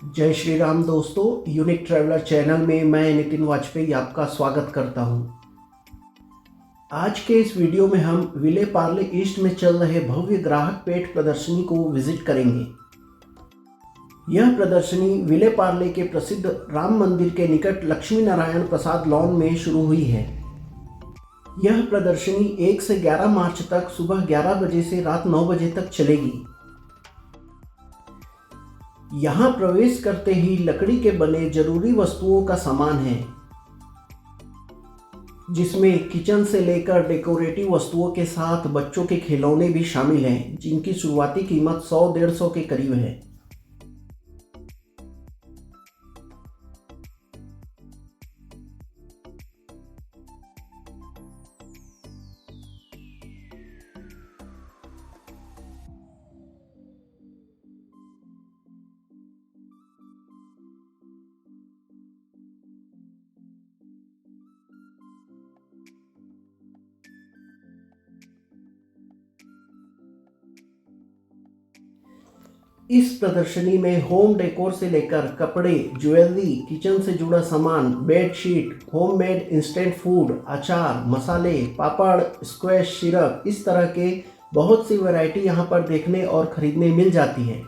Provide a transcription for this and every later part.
जय श्री राम दोस्तों, unique traveller channel में मैं नितिन वाजपेयी आपका स्वागत करता हूं। आज के इस वीडियो में हम विले पार्ले ईस्ट में चल रहे भव्य ग्राहक पेठ प्रदर्शनी को विजिट करेंगे। यह प्रदर्शनी विले पार्ले के प्रसिद्ध राम मंदिर के निकट लक्ष्मी नारायण प्रसाद लॉन में शुरू हुई है। यह प्रदर्शनी 1 से 11 मार्च तक सुबह 11 बजे से रात 9 बजे तक चलेगी। यहाँ प्रवेश करते ही लकड़ी के बने जरूरी वस्तुओं का सामान है, जिसमें किचन से लेकर डेकोरेटिव वस्तुओं के साथ बच्चों के खिलौने भी शामिल हैं, जिनकी शुरुआती कीमत 100-150 के करीब है। इस प्रदर्शनी में होम डेकोर से लेकर कपड़े, ज्वेलरी, किचन से जुड़ा सामान, बेडशीट, होममेड इंस्टेंट फूड, अचार, मसाले, पापड़, स्क्वैश, सिरप, इस तरह के बहुत सी वैरायटी यहाँ पर देखने और खरीदने मिल जाती है।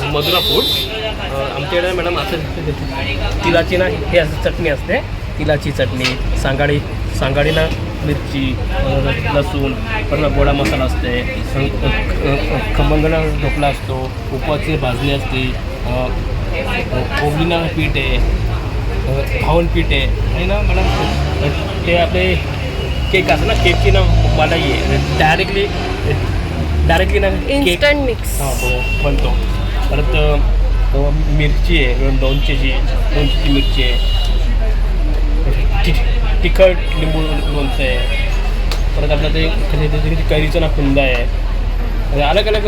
मधुरा फूड आमच्याकडे मॅडम असं तिलाची ना हे असं चटणी असते, तिलाची चटणी, सांगाडी ना मिरची, लसूण, परत गोडा मसाला असते, खमंगणा ढोकळा असतो, उपवासची भाजणी असते, ओबलीना पीठ आहे, घावन पीठ आहे आणि ना मॅडम ते आपले केक असं ना केकची ना मलाई आहे, डायरेक्टली ना इन्स्टंट मिक्स बनतो। परत मिरची आहे, दोनशेची मिरची आहे, तिखट लिंबू लोणचं आहे, परत आपलं ते कैरीचा ना खुंदा आहे, अलग अलग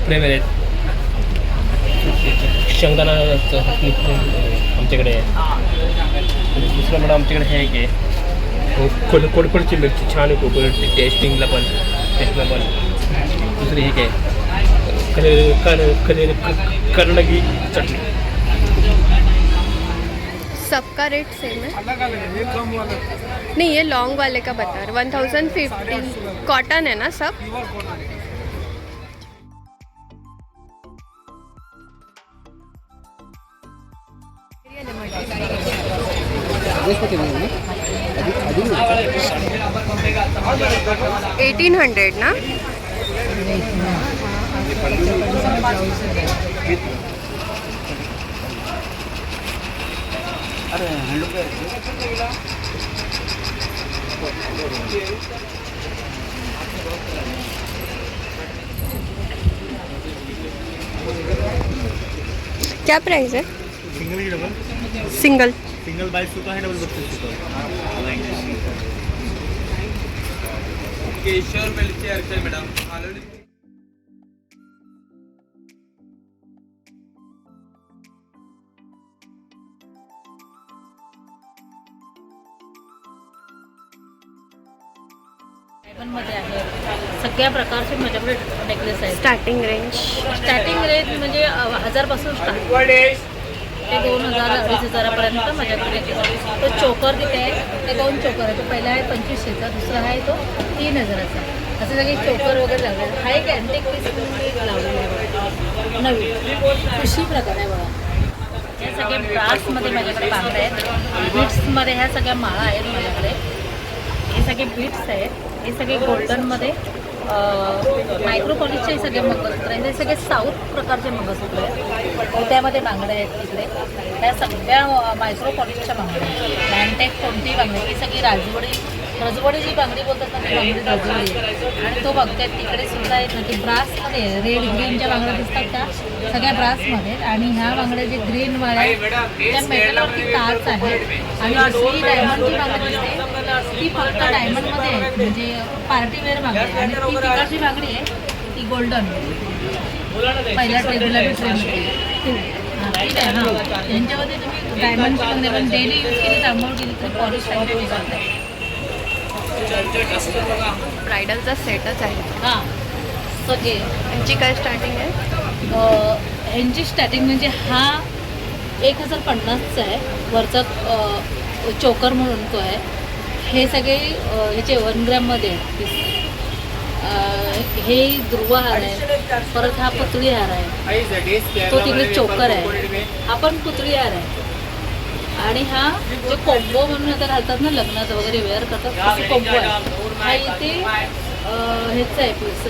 फ्लेवर आहेत। शेंगदाणा आमच्याकडे आहे। दुसरं मॅडम आमच्याकडे हे की कोडकोडची मिरची छान आहे, कोकण टेस्टला पण। दुसरी हे काय कर्णगी चटनी। सबका रेट सेम है? नहीं, ये लॉन्ग वाले का बता रहे 1050। कॉटन है ना सब? $1800 ना? क्या प्राइस है? सिंगल बाय सुपर है, डबल 32 सुपर। केशर मिलचे अर्चल मैडम ऑलरेडी मध्ये आहे। सगळ्या प्रकारचे माझ्याकडे नेकलेस आहेत। स्टार्टिंग रेंज म्हणजे 1000 पासून स्टार्ट ते 2000-2500 पर्यंत माझ्याकडे। तो चोकर तिथे आहे, ते 2 चोकर आहे। तो पहिला आहे 2500चा, दुसरा आहे तो 3000चा। असे सगळे चोकर वगैरे लागले। हा एक अँटिक पीस लावलेला आहे नवीन, खुशी प्रकार आहे बघा। हे सगळे ब्रासमध्ये माझ्याकडे बांगड्या आहेत, बीट्समध्ये ह्या सगळ्या माळा आहेत माझ्याकडे। हे सगळे बीट्स आहेत, हे सगळे गोल्डनमध्ये मायक्रो पॉलिशचे हे सगळे मंगळसूत्र आहेत। हे सगळे साऊथ प्रकारचे मंगळसूत्र आहेत। त्यामध्ये बांगड्या आहेत तिकडे, त्या सगळ्या मायक्रो पॉलिशच्या बांगड्या आहेत। लँटेक कोणतीही बांगडी, ही सगळी रजवडी जी बांगडी बोलतात ना, ती बांगडी रजवडी आहे। आणि तो बघतायत तिकडे सुद्धा आहेत ना, ती ब्रासमध्ये रेड ग्रीनच्या बांगड्या दिसतात त्या सगळ्या ब्रासमध्ये। आणि ह्या बांगड्या जे ग्रीनवाल्या त्या मेटलवरती काच आहेत। आणि दुसरी डायमंडची बांगडी दिसते, ती फक्त डायमंडमध्ये आहे, म्हणजे पार्टीवेअर बांगडी। आणि ती तिकडची बांगडी आहे ती गोल्डन, पहिल्या ट्रेनला बी ट्रेन ठीक आहे. हां, यांच्यामध्ये तुम्ही डायमंडची कंगणे पण डेली यूज केली, आंघोळ केली तर पॉलिश टाईप चालते. ब्रायडलचा सेटच आहे. हां, सगळे यांची काय स्टार्टिंग आहे? ह्यांची स्टार्टिंग म्हणजे हा 1050चा आहे. वरचा चोकर म्हणून तो आहे. हे सगळे ह्याचे 1 ग्रॅममध्ये आहेत पीस. हे ध्रुव हार आहे. परत हा पुतळी हार आहे. तो तिकडे चोकर आहे. हा पण पुतळी हार आहे. आणि हा जो कोंबो म्हणून आता घालतात ना लग्नात वगैरे वेअर करतात तसं कोंबो आहे. हा इथे ह्याचा आहे पीस,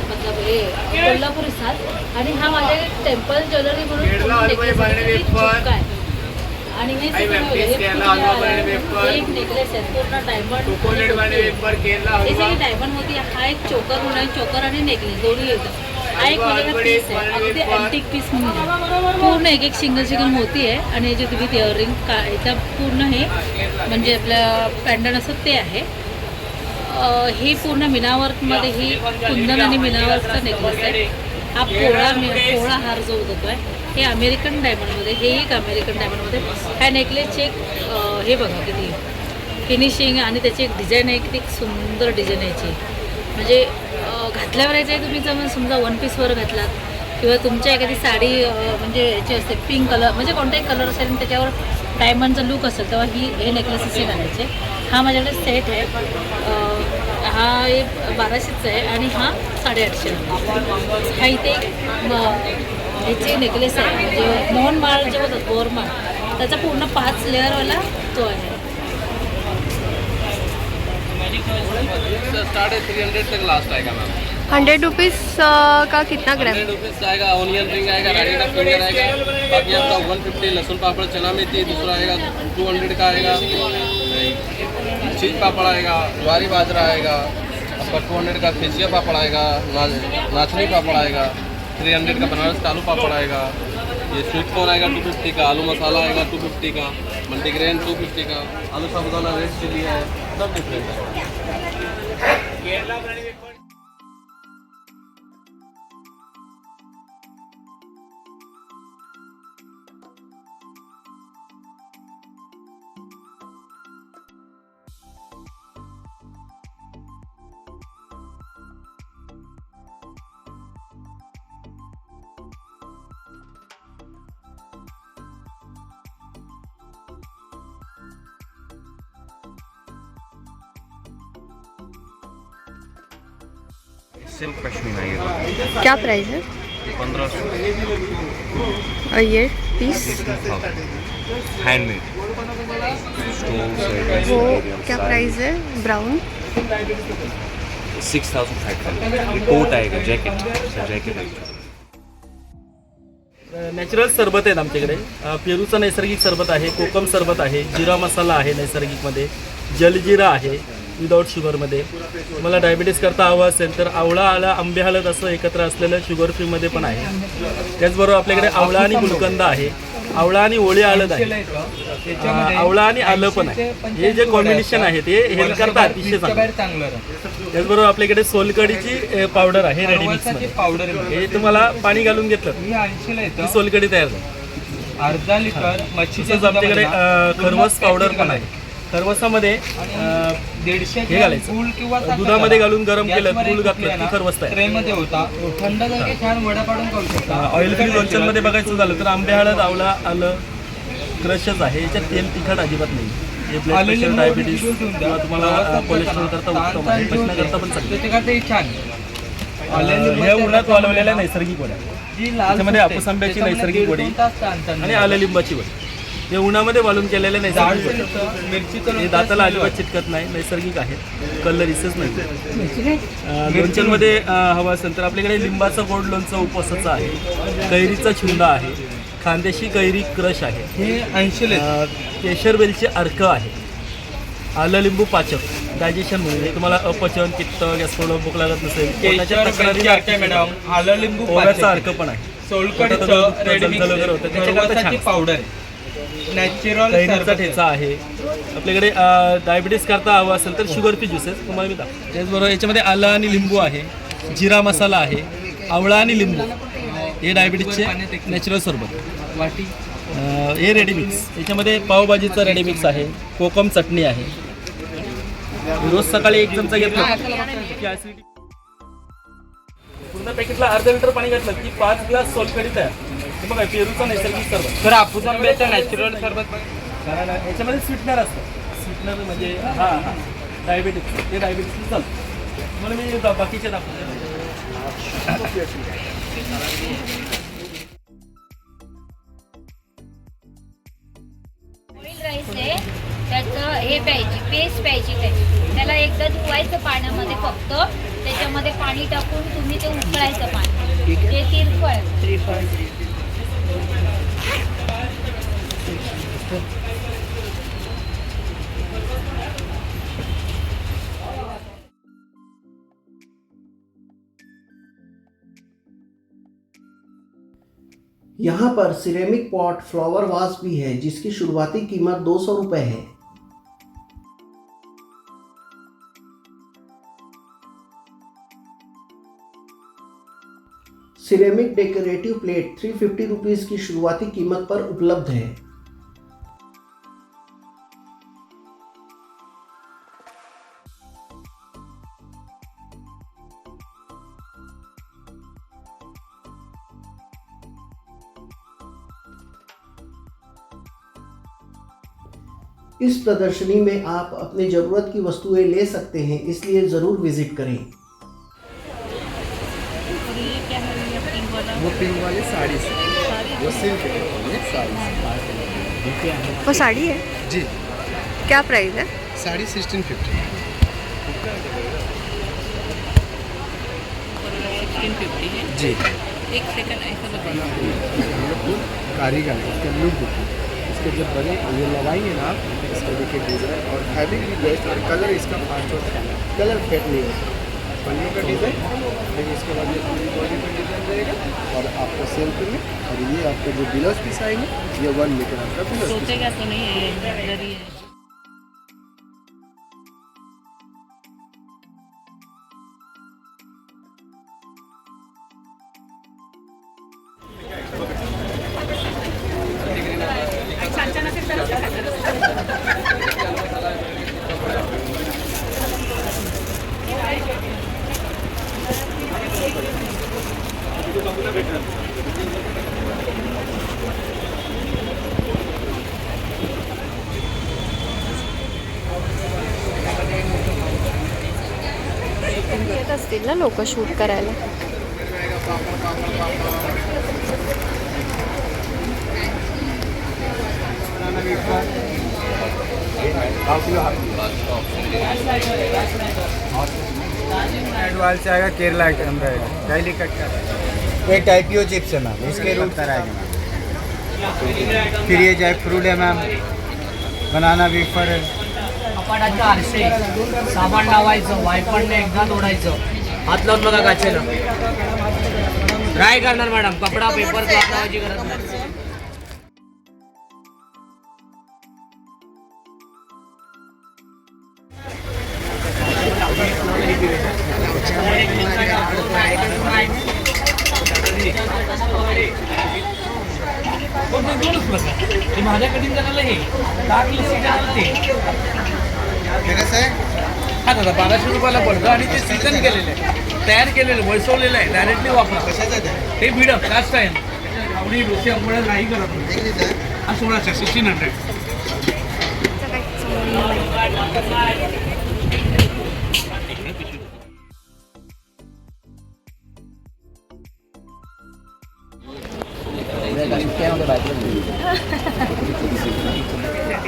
मतलब हे कोल्हापुरी साज. आणि हा माझ्या टेम्पल ज्वेलरी म्हणून झुमका आहे. आणि हे एक नेकलेस आहे पूर्ण डायमंड. हे सगळे डायमंड होती. हा एक चोकर म्हणून आहे. चोकर आणि नेकलेस दोन्ही येतं. हा एक माझ्याकडे पीस आहे. अगदी अँटिक पीस म्हणून आहे. पूर्ण एक सिंगल मोती आहे. आणि याच्यात विथ इयरिंग का याचा पूर्ण हे म्हणजे आपल्या पॅन्डल असं ते आहे. ही पूर्ण मीनावर्कमध्ये ही कुंदन आणि मीनावर्कचा नेकलेस आहे. हा पोळा हार जो होतो आहे हे अमेरिकन डायमंडमध्ये. हे एक अमेरिकन डायमंडमध्ये. ह्या नेकलेसची एक हे बघा किती फिनिशिंग आणि त्याची एक डिझाईन आहे. किती सुंदर डिझाईन आहे याची. म्हणजे घातल्यावर याचे तुम्ही जर समजा 1 पीसवर घातलात किंवा तुमच्या एखादी साडी म्हणजे याची असते पिंक कलर म्हणजे कोणताही कलर असेल आणि त्याच्यावर डायमंडचा लुक असेल तेव्हा हे नेकलेस असे घालायचे. हा माझ्याकडे सेट आहे. हा 1200चा आहे आणि हा 850 आहे. हा इथे ह्याचे नेकलेस आहे म्हणजे मोहनमाळ जे होतात बोरमाळ त्याचा पूर्ण 5 लेअरवाला तो आहे. 350 तक लास्ट आएगा मैम. 100 रुपीज़ का कितना ग्राम? 100 रुपीज़ आएगा. ऑनियन रिंग आएगा, रानी का फिंगर आएगा. बाकी आपका 150 लहसुन पापड़ चना मेथी. दूसरा आएगा 200 का आएगा. चीज पापड़ आएगा, ज्वारी बाजरा आएगा. आपका 200 का फेसिया पापड़ आएगा, नाचनी पापड़ आएगा. 300 का बनारस का आलू पापड़ आएगा. ये स्वीट कॉर्न आएगा 250 का. आलू मसाला आएगा 250 का. मल्टीग्रेन 250 का. आलू साबुदाना रेड चिली है. सब डिफरेंट है. सिल्क पश्मीना ये क्या प्राइस है? 1500 और ये पीस हैंडमेड स्टोन्स वो क्या प्राइस है? ब्राउन 6500 कोट आएगा जैकेट नॅचरल सरबत आहेत आमच्याकडे. पेरूचं नैसर्गिक सरबत आहे, कोकम सरबत आहे, जिरा मसाला आहे नैसर्गिकमध्ये, जलजिरा आहे विदाऊट शुगरमध्ये. तुम्हाला डायबिटीस करता हवं असेल तर आवळा आला आंबे हळद असं एकत्र असलेलं शुगर फ्रीमध्ये पण आहे. त्याचबरोबर आपल्याकडे आवळा आणि गुलकंद आहे, आवळा आणि ओळी हळद आहे, आवळा आणि आलं पण आहे. हे जे कॉम्बिनेशन आहे ते हेल्थ करता अतिशय चांगलं. त्याचबरोबर आपल्याकडे सोलकडीची पावडर आहे रेडी मिक्समध्ये. हे तुम्हाला पाणी घालून घेतलं की सोलकडी तयार झाली. अर्धा लिटर तसंच आमच्याकडे खरवस पावडर पण आहे. खरवसामध्ये 150 हे घालायचं गुळ किंवा दुधामध्ये घालून गरम केलं गुळ घातलं की खरवस तयार. ट्रे मध्ये होता थंड करके छान वडा पाडून खाऊ शकता. ऑइल फ्री लोणच्यांमध्ये बघायचं झालं तर आंबे हळद आवळा आलं क्रशच आहे. याच्यात तेल तिखट अजिबात नाही. हे ब्लड प्रेशर डायबिटीस किंवा तुम्हाला कोलेस्ट्रॉल करता उत्तम आहे, पचनाकरता पण चांगलं. त्याच्याकरता छान हे उन्हात वाळवलेल्या नैसर्गिक वड्या. त्याच्यामध्ये हापूस आंब्याची नैसर्गिक वडी आणि आलं लिंबाची वडी. हे उन्हामध्ये वाळून केलेले नैसर्गिक वडी. मिरचीचं हे दाताला अजिबात चिटकत नाही, नैसर्गिक आहेत, कलर इसेच नाही. लोणच्यांमध्ये हवं असेल तर आपल्याकडे लिंबाचं गोड लोणचं उपवासाचं आहे, कैरीचा छुंदा आहे, खांद्याशी कैरी क्रश आहे, हे 80 केशर वेलची अर्क आहे, आलं लिंबू पाचक डायजेशन म्हणजे तुम्हाला अपचन पित्त गॅस्ट्रोल भूक लागत नसेल केशर वेलची अर्क आहे मॅडम. आलं लिंबू ओव्याचा अर्क पण आहे. सोलकडीचं रेडी जलजल वगैरे होतं त्याच्याकरता छान. पावडर नॅचरल कैरीचा ठेचा आहे. आपल्याकडे डायबिटीस करता हवं असेल तर शुगर फ्री ज्युसेस तुम्हाला मी दाखवतो. त्याचबरोबर याच्यामध्ये आलं आणि लिंबू आहे, जिरा मसाला आहे, आवळा आणि लिंबू, हे डायबिटीजचे नॅचरल सरबत वाटी, हे रेडीमिक्स, याच्यामध्ये पावभाजीचं रेडीमिक्स आहे, कोकम चटणी आहे. रोज सकाळी 1 चमचा घेतला की ॲसिडिटी. पूर्ण पॅकेटला अर्धा लिटर पाणी घातलं की 5 ग्लास सोलकढी तयार. हे बघा पेरूचा नैसर्गिक सरबत. सर हापूस आंब्याचं नॅचरल सरबत. कारण याच्यामध्ये स्वीटनर असतं. स्वीटनर म्हणजे हां डायबिटीज, ते डायबिटीज चालतं म्हणून मी बाकीचे दाखवतो. बॉईल राईस आहे, त्याचं हे प्यायची, पेस्ट प्यायची त्याची. त्याला एकदा धुवायचं पाण्यामध्ये फक्त, त्याच्यामध्ये पाणी टाकून तुम्ही ते उकळायचं पाणी, ते तिरफळ. यहाँ पर सिरेमिक पॉट फ्लावर वास भी है जिसकी शुरुआती कीमत 200 रुपये है। सिरेमिक डेकोरेटिव प्लेट 350 रुपीज़ की शुरुआती कीमत पर उपलब्ध है। इस प्रदर्शनी में आप अपनी ज़रूरत की वस्तुएं ले सकते हैं, इसलिए ज़रूर विजिट करें। वो पिंक वाली साड़ी से, वो सिल्क है साड़ी। वो साड़ी है जी, क्या प्राइस है? साड़ी 1650। 1650 है। जी, एक सेकंड ऐसा बताना। हम लोग खुद कारीगर हैं, इसका लुक देखिए, इसके जब बने ये लगाएंगे ना आप, इसका देखिए डिज़ाइन और फैब्रिक भी बेस्ट और कलर इसका फास्ट होता है, कलर फेड नहीं होता। पन्नी का डिज़ाइन, फिर इसके बाद ये पूरी बॉडी का डिज़ाइन रहेगा और आपको सिल्क में, और ये आपका जो ब्लाउज पीस आएंगे ये 1 मीटर आपका ब्लाउज पीस। सोचेगा तो नहीं है, जरी है। येत असतील ना लोक शूट करायला. एडवाल से आएगा, केरला आइटम रहेगा, डेली कट का। ये टाइपियो चिप्स है मैम, इसके रूट पर आएगा मैम। फिर ये जैक फ्रूट है मैम, बनाना वेफर है। कपाटाचं आरसे, सामान लावायचं, वायपरने एकदा तोडायचं, हात लावून बघा काचेनं. ड्राय करणार मॅडम, कपडा पेपर लावायची गरज नाही. माझ्या कधी जणाला हे डार्क लस्सी ते कसं आहे? हा दादा 1200 रुपयाला पडतं आणि ते सीझन केलेलं आहे, तयार केलेलं, वळसवलेलं आहे, डायरेक्टली वापरा. कशाचं आहे? हे भिडक कास्ट आहे, आवडी डोसे अंघोळ्या नाही करत नाही. हा 1600 1600.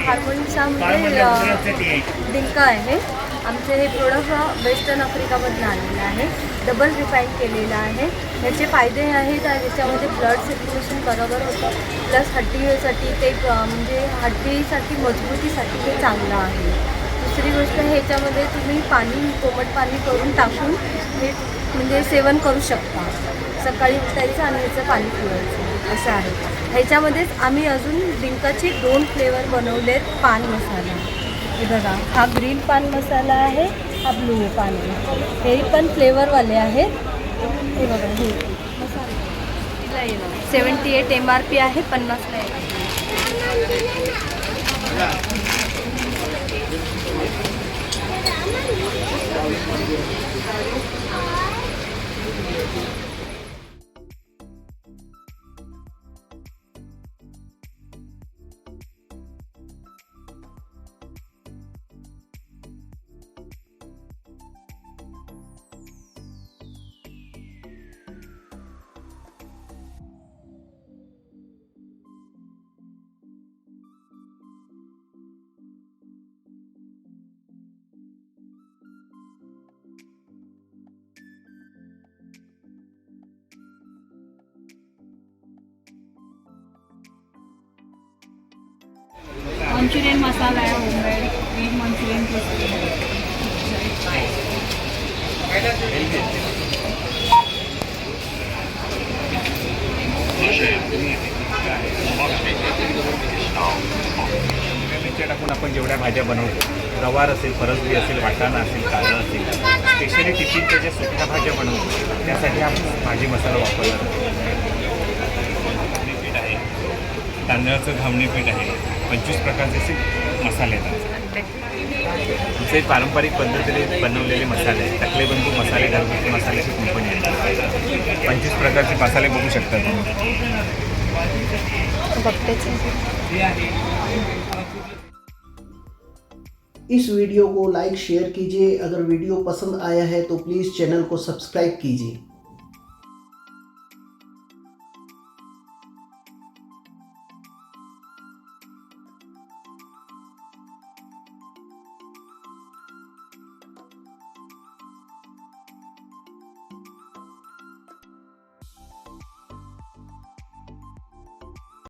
हार्मोनिसामध्ये डिंका आहे. आमचे हे प्रोडक्ट वेस्टर्न आफ्रिकामधून आलेलं आहे, डबल रिफाईन केलेलं आहे. याचे फायदे आहेत, याच्यामध्ये ब्लड सर्क्युलेशन बरोबर होतं, प्लस हड्डीसाठी ते म्हणजे हड्डीसाठी मजबूतीसाठी ते चांगलं आहे. दुसरी गोष्ट, ह्याच्यामध्ये तुम्ही पाणी, कोमट पाणी करून टाकून हे म्हणजे सेवन करू शकता. सकाळी उठायचं आणि ह्याचं पाणी पिवायचं असं आहे. ह्याच्यामध्येच आम्ही अजून डिंकाचे 2 फ्लेवर बनवलेत. पान मसाला, हे बघा, हा ग्रीन पान मसाला आहे, हा ब्लू पान आहे. हे पण फ्लेवरवाले आहेत. हे बघा, हे मसाला येणार. 78 MRP आहे, 50ला येणार. मंचुरियन मसाला आहे, होममेड व्हेज मंचुरियन क्रिस्पी. मिरच्या टाकून आपण जेवढ्या भाज्या बनवतो, गवार असेल, फरसबी असेल, वाटाणा असेल, कारलं असेल, स्पेशली टिफिनच्या ज्या सुक्या भाज्या बनवतो त्यासाठी हा भाजी मसाला वापरला जातो. पीठ आहे, तांदळाचं घावणे पीठ आहे, 25 प्रकारचे असे मसाले आहेत. आमचे पारंपरिक पद्धतीने बनवलेले मसाले आहेत. टकलेबंधू मसाले, घरगुती मसाल्याची कंपनी आहे. 25 प्रकारचे मसाले बघू शकता तुम्ही. इस वीडियो को लाइक शेयर कीजिए। अगर वीडियो पसंद आया है तो प्लीज़ चैनल को सब्सक्राइब कीजिए।